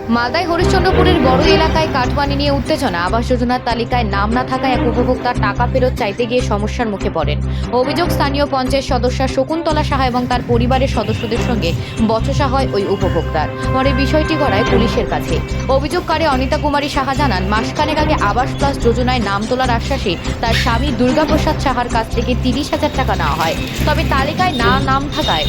মালদায় হরিশ্চন্দ্রপুরের বড় এলাকায় কাটমানি নিয়ে উত্তেজনা। আবাস যোজনার তালিকায় নাম না থাকায় এক উপভোক্তার টাকা ফেরত চাইতে গিয়ে সমস্যার মুখে পড়েন। অভিযোগ, স্থানীয় পঞ্চায়েত সদস্য শকুন্তলা সাহা এবং তার পরিবারের সদস্যদের সঙ্গে বচসা হয় ওই উপভোক্তার। পরে বিষয়টি গড়ায় পুলিশের কাছে। অভিযোগকারী অনিতা কুমারী সাহা জানান, মাসখানেক আগে আবাস প্লাস যোজনায় নাম তোলার আশ্বাসে তার স্বামী দুর্গাপ্রসাদ সাহার কাছ থেকে 30,000 টাকা নেওয়া হয়। তবে তালিকায় নাম থাকায়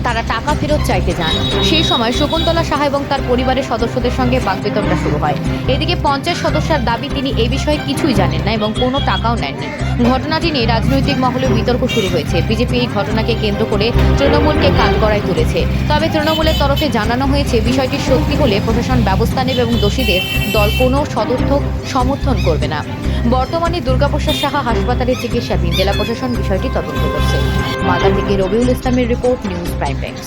তারা টাকা ফেরত চাইতে যান। সেই সময় শকুন্তলা সাহা এবং তার পরিবারের সদস্যদের সঙ্গে বাকবিতণ্ডা শুরু হয়। এদিকে পঞ্চায়েত সদস্যের দাবি, তিনি এই বিষয়ে কিছুই জানেন না এবং কোনো টাকাও নেননি। ঘটনাটি নিয়ে রাজনৈতিক মহলে বিতর্ক শুরু হয়েছে। বিজেপি এই ঘটনাকে কেন্দ্র করে তৃণমূলকে কাঠগড়ায় তুলেছে। তবে তৃণমূলের তরফে জানানো হয়েছে, বিষয়টি সত্যি হলে প্রশাসন ব্যবস্থা নেবে এবং দোষীদের দল কোনো সদর্থক সমর্থন করবে না। বর্তমানে দুর্গাপ্রসাদ সাহা হাসপাতালে চিকিৎসাধীন। জেলা প্রশাসন বিষয়টি তদন্ত করছে। মালদা থেকে রবিউল ইসলামের রিপোর্ট, নিউজ প্রাইম টাইমস।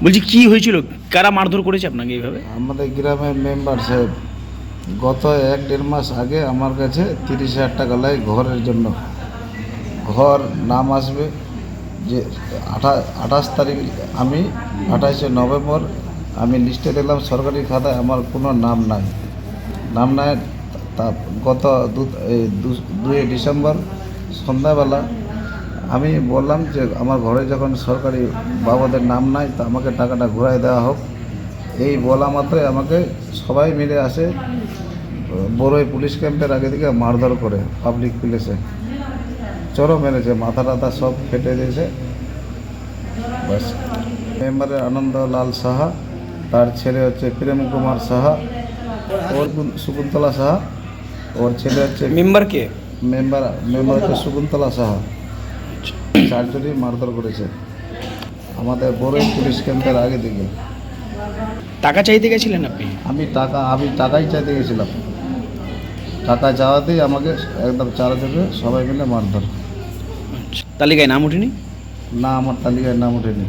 বলছি কি হয়েছিল, কারা মারধর করেছে আপনাকে এইভাবে? আমাদের গ্রামের মেম্বার সাহেব গত 1-1.5 মাস আগে আমার কাছে 30,000 টাকা লাই ঘরের জন্য। ঘর নাম আসবে যে 28 তারিখ, আমি 28শে নভেম্বর আমি লিস্টে দিলাম সরকারি খাতায়, আমার কোনো নাম নাই। তা গত 2 ডিসেম্বর সন্ধ্যাবেলা আমি বললাম যে আমার ঘরে যখন সরকারি বাবাদের নাম নাই, তা আমাকে টাকাটা ঘুরাই দেওয়া হোক। এই বলা মাত্রই আমাকে সবাই মিলে আসে বড়ই পুলিশ ক্যাম্পের আগে থেকে মারধর করে পাবলিক প্লেসে চরম মেরেছে, মাথা টাথা সব ফেটে দিয়েছে। বাস। মেম্বারের আনন্দলাল সাহা, তার ছেলে হচ্ছে প্রেম কুমার সাহা, ওর শকুন্তলা সাহা, ওর ছেলে হচ্ছে মেম্বারকে মেম্বার হচ্ছে শকুন্তলা সাহা। 4 জনই মারধর করেছে আমাদের বড়ই পুলিশ ক্যাম্পের আগে থেকে। টাকা চাইতে গেছিলেন আপনি? আমি টাকাই চাইতে গেছিলাম। টাকা চাওয়াতেই আমাকে একদম 4 জনে সবাই মিলে মারধর। তালিকায় নাম ওঠেনি? না, আমার তালিকায় নাম ওঠেনি।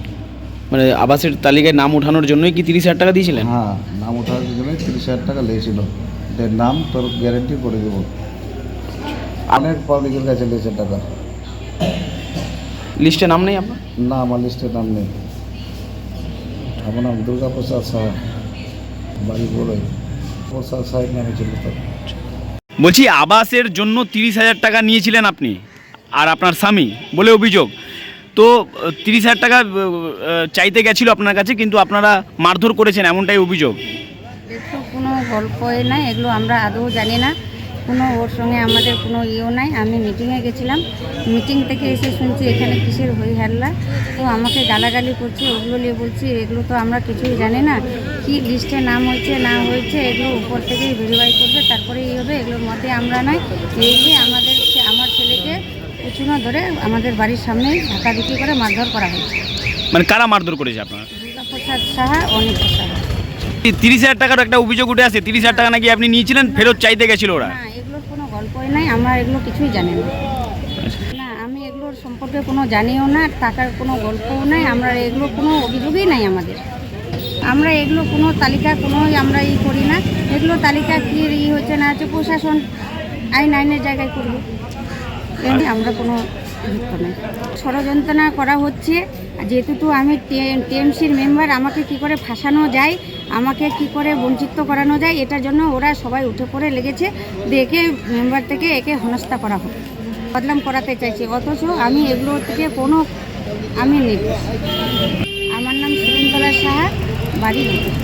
মানে আবাসের তালিকায় নাম ওঠানোর জন্যই কি 30,000 টাকা দিয়েছিলেন? হ্যাঁ, নাম ওঠার জন্য 30,000 টাকা লেগেছিল। যে নাম তোর গ্যারেন্টি করে দেবো। অনেক পাবলিকের কাছে লেগেছে টাকা। লিস্টে নাম নেই আপনার? না, আমার লিস্টের নাম নেই। আমার নাম দুর্গাপ্রসাদ সাহা, বাড়ি বড়ই। প্রসাদ সাহেব নামে ছিল তো। বলছি আবাসের জন্য 30,000 টাকা নিয়েছিলেন আপনি আর আপনার স্বামী বলে অভিযোগ। তো 30,000 টাকা চাইতে গেছিল আপনার কাছে, কিন্তু আপনারা মারধর করেছেন, এমনটাই অভিযোগ। এসব কোনো গল্পই নাই, এগুলো আমরা আদৌ জানি না। কোনো ওর সঙ্গে আমাদের কোনো ইয়েও নাই। আমি মিটিংয়ে গেছিলাম, মিটিং থেকে এসে শুনছি এখানে কিসের হই হাল্লা। তো আমাকে গালাগালি করছে, ওগুলো নিয়ে বলছি এগুলো তো আমরা কিছুই জানি না। কি লিস্টে নাম হয়েছে না হয়েছে এগুলো উপর থেকেই ভেরিফাই করবে, তারপরে এই হবে। এগুলোর মধ্যে আমরা নাই। এই যে আমার ছেলেকে উঁচুনো ধরে আমাদের বাড়ির সামনে ঢাকা বিক্রি করে মারধর করা হয়েছে। মানে কারা মারধর করেছে আপনার? দুর্গাপ্রসাদ সাহা, অনিতা সাহা। 30,000 টাকার একটা অভিযোগ উঠে আসে, 30,000 টাকা নাকি আপনি নিয়েছিলেন, ফেরত চাইতে গেছিল ওরা। না, এগুলোর কোনো গল্পই নাই, আমরা এগুলো কিছুই জানি না। না, আমি এগুলোর সম্পর্কে কোনো জানিও না, টাকার কোনো গল্পও নাই, আমরা এগুলো কোনো অভিযোগই নাই আমাদের। আমরা এগুলো কোনো তালিকা আমরা করি না। এগুলো তালিকা কি হচ্ছে না হচ্ছে প্রশাসন আইনের জায়গায় করবে, এমনি আমরা কোনো যুক্ত নেই। ষড়যন্ত্র করা হচ্ছে, যেহেতু তো আমি টিএমসির মেম্বার, আমাকে কি করে ফাঁসানো যায়, আমাকে কি করে বঞ্চিত করানো যায়, এটার জন্য ওরা সবাই উঠে পড়ে লেগেছে। একে মেম্বার থেকে একে হেনস্থা করা হোক, বদনাম করাতে চাইছে। অথচ আমি এগুলো থেকে কোনো নেই। আমার নাম শকুন্তলা সাহা, বাড়ি নতুন।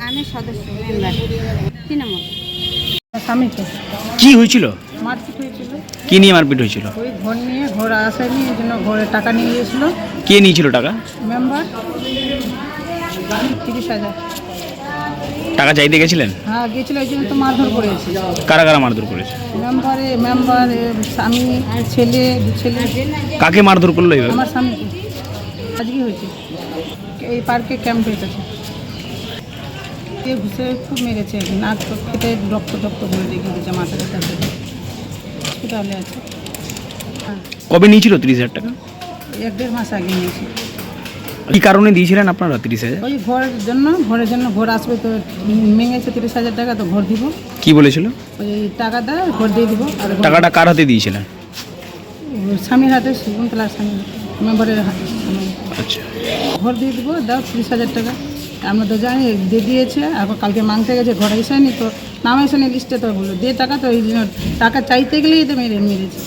আমি সদস্য মেম্বার তৃণমূল। স্বামীকে কি হয়েছিল? মারপিট হয়েছিল। কি নিয়ে মারপিট হয়েছিল? ওই ঘর নিয়ে, ঘর আসেনি, এই জন্য ঘরে টাকা নিয়ে গিয়েছিল। কে নিয়েছিল টাকা? মেম্বার 30,000 টাকা চাইতে গেছিলেন? হ্যাঁ গিয়েছিল, এই জন্য তো মারধর করেছে। কারা কারা মারধর করেছে? মেম্বার স্বামী, ছেলে, 2 ছেলে। কাকে মারধর করলো এইভাবে? আমার স্বামীকে আজকে হয়েছে, এই পার্কে ক্যাম্প হয়েছে। ঘুষে খুব মেরেছে, নাক খেতে রক্ত করে রেখে দিয়েছে, মাথাটা হসপিটালে আছে। কবে নিয়েছিল 30,000 টাকা? 1-1.5 মাস আগে নিয়েছি। কি কারণে দিয়েছিলেন আপনারা 30,000? ওই ঘরের জন্য ঘর আসবে তো, মেঙেছে 30,000 টাকা, তো ঘর দিব। কি বলেছিল? ওই টাকা দেয়, ঘর দিয়ে দিব। আর টাকাটা কার হাতে দিয়েছিলেন? স্বামীর হাতে, শকুন্তলার স্বামী, মেম্বারের হাতে। আচ্ছা, ঘর দিয়ে দিব, দাও 30,000 টাকা। আমরা তো জানি দিয়ে দিয়েছে, এখন কালকে মাংতে গেছে, ঘরে এসেনি তো, নাম এসেনি লিস্টে, তো বললো দিয়ে টাকা, তো এই জন্য টাকা চাইতে গেলেই তো মেরেছে,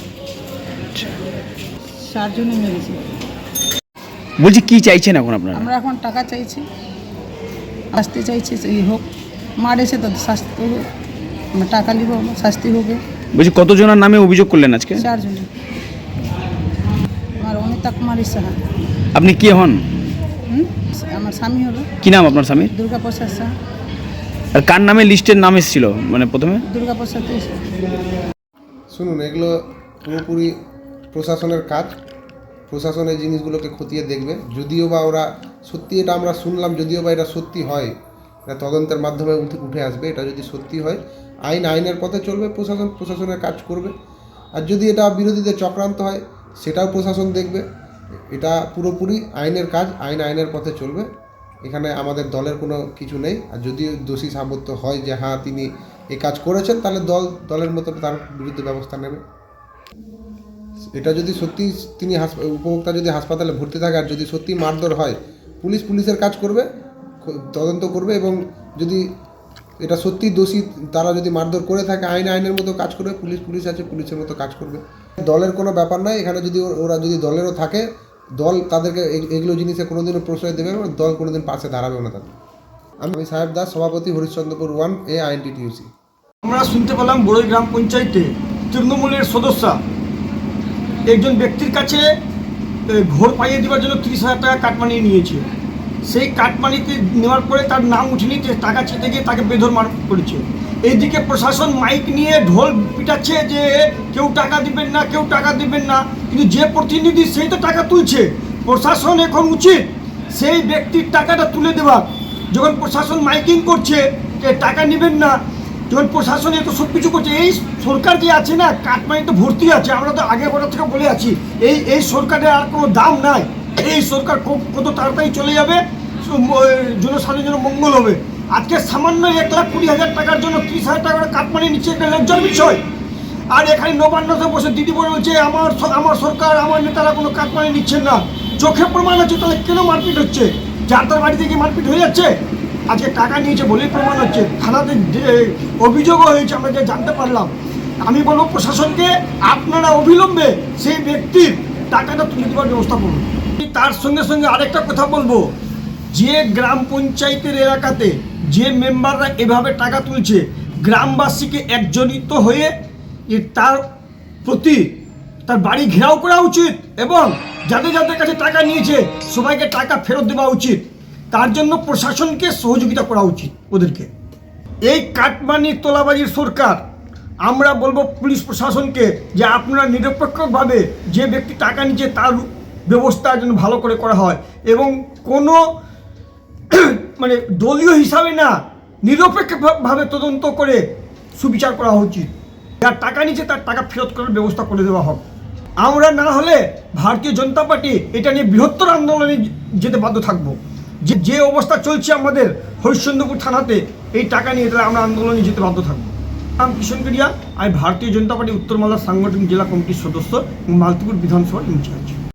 4 জনে মেরেছে। বলছি কি চাইছেন এখন আপনারা? আমরা এখন টাকা চাইছি, শাস্তি চাইছি, এই হোক, মারেছে তো শাস্তি হোক, আমরা টাকা নিব, শাস্তি হবে। বলছি কতজনের নামে অভিযোগ করলেন আজকে? 4 জনে। আমার অনিতা কুমারী সাহা। আপনি কে হন? আমার স্বামী হলো কি নাম আপনার স্বামীর? দুর্গা প্রসাদ সাহা। আর কার নামে লিস্টের নাম এসেছিল মানে প্রথমে? দুর্গা প্রসাদ। শুনুন, এগুলো পুরোপুরি প্রশাসনের কাজ। প্রশাসন এই জিনিসগুলোকে খতিয়ে দেখবে। যদিও বা ওরা সত্যি, এটা আমরা শুনলাম, যদিও বা এটা সত্যি হয়, এটা তদন্তের মাধ্যমে উঠে আসবে। এটা যদি সত্যি হয়, আইনের পথে চলবে, প্রশাসনের কাজ করবে। আর যদি এটা বিরোধীদের চক্রান্ত হয়, সেটাও প্রশাসন দেখবে। এটা পুরোপুরি আইনের কাজ, আইনের পথে চলবে। এখানে আমাদের দলের কোনো কিছু নেই। আর যদি দোষী সাব্যস্ত হয় যে হ্যাঁ তিনি এই কাজ করেছেন, তাহলে দলের মতো তার বিরুদ্ধে ব্যবস্থা নেবে। এটা যদি সত্যি তিনি উপভোক্তা যদি হাসপাতালে ভর্তি থাকে আর যদি সত্যি মারধর হয়, পুলিশের কাজ করবে, তদন্ত করবে, এবং যদি এটা সত্যি দোষী তারা যদি মারধর করে থাকে, আইনের মতো কাজ করবে। পুলিশ আছে, পুলিশের মতো কাজ করবে। দলের কোনো ব্যাপার নাই এখানে। যদি ওরা যদি দলেরও থাকে, দল তাদেরকে এগুলো জিনিসে কোনোদিনও প্রশ্রয় দেবে না, দল কোনোদিন পাশে দাঁড়াবেও না তাদের। আমি সাহেব দাস, সভাপতি, হরিশ্চন্দ্রপুর 1A INTTUC। আমরা শুনতে পেলাম বড়ই গ্রাম পঞ্চায়েতে তৃণমূলের সদস্য একজন ব্যক্তির কাছে ঘর পাইয়ে দেওয়ার জন্য 30,000 টাকা কাটমানি নিয়েছে। সেই কাটমানিতে নেওয়ার পরে তার নাম উঠেনি, টাকা চেতে গিয়ে তাকে বেধর মার করেছে। এইদিকে প্রশাসন মাইক নিয়ে ঢোল পিটাচ্ছে যে কেউ টাকা দিবেন না, কেউ টাকা দিবেন না, কিন্তু যে প্রতিনিধি সেই তো টাকা তুলছে। প্রশাসন এখন উচিত সেই ব্যক্তির টাকাটা তুলে দেওয়া। যখন প্রশাসন মাইকিং করছে যে টাকা নেবেন না, যখন প্রশাসন এত সব কিছু করছে, এই সরকার যে আছে না, কাটমানি তো ভর্তি আছে। আমরা তো আগে বড় থেকে বলে আছি এই সরকারের আর কোনো দাম নাই। এই সরকার কত তাড়াতাড়ি চলে যাবে, জনসাধারণের জন্য মঙ্গল হবে। আজকে সামান্য 1,20,000 টাকার জন্য 30,000 টাকা করে কাটমানি নিচ্ছে, একটা লজ্জার বিষয়। আর এখানে নবান্নতে বসে দিদি বলছে আমার সরকার, আমার নেতারা কোনো কাটমানি নিচ্ছেন না। চোখে প্রমাণ হচ্ছে, তাহলে কেন মারপিট হচ্ছে? যার তার বাড়িতে গিয়ে মারপিট হয়ে যাচ্ছে। আজকে টাকা নিয়েছে বলেই প্রমাণ হচ্ছে, থানাতে অভিযোগও হয়েছে, আমরা যে জানতে পারলাম। আমি বলবো প্রশাসনকে, আপনারা অবিলম্বে সেই ব্যক্তির টাকাটা তুলে দেওয়ার ব্যবস্থা করুন। তার সঙ্গে সঙ্গে আরেকটা কথা বলবো, যে গ্রাম পঞ্চায়েতের এলাকাতে যে মেম্বাররা এভাবে টাকা তুলছে, গ্রামবাসীকে একজনিত হয়ে তার প্রতি তার বাড়ি ঘেরাও করা উচিত, এবং যাদের কাছে টাকা নিয়েছে সবাইকে টাকা ফেরত দেওয়া উচিত। তার জন্য প্রশাসনকে সহযোগিতা করা উচিত ওদেরকে। এই কাটমানি তোলাবাজির সরকার, আমরা বলবো পুলিশ প্রশাসনকে যে আপনারা নিরপেক্ষভাবে যে ব্যক্তি টাকা নিচ্ছে তার ব্যবস্থা যেন ভালো করে করা হয়, এবং কোনো মানে দলীয় হিসাবে না, নিরপেক্ষভাবে তদন্ত করে সুবিচার করা উচিত। যার টাকা নিচ্ছে তার টাকা ফেরত করার ব্যবস্থা করে দেওয়া হোক। আমরা না হলে ভারতীয় জনতা পার্টি এটা নিয়ে বৃহত্তর আন্দোলনে যেতে বাধ্য থাকবো। যে অবস্থা চলছে আমাদের হরিশ্চন্দ্রপুর থানাতে এই টাকা নিয়ে, তাহলে আমরা আন্দোলনে যেতে বাধ্য থাকবো। নাম কিষণ কেডিয়া, আমি ভারতীয় জনতা পার্টি উত্তর মালদা সাংগঠনিক জেলা কমিটির সদস্য এবং মালতীপুর বিধানসভার ইনচার্জ।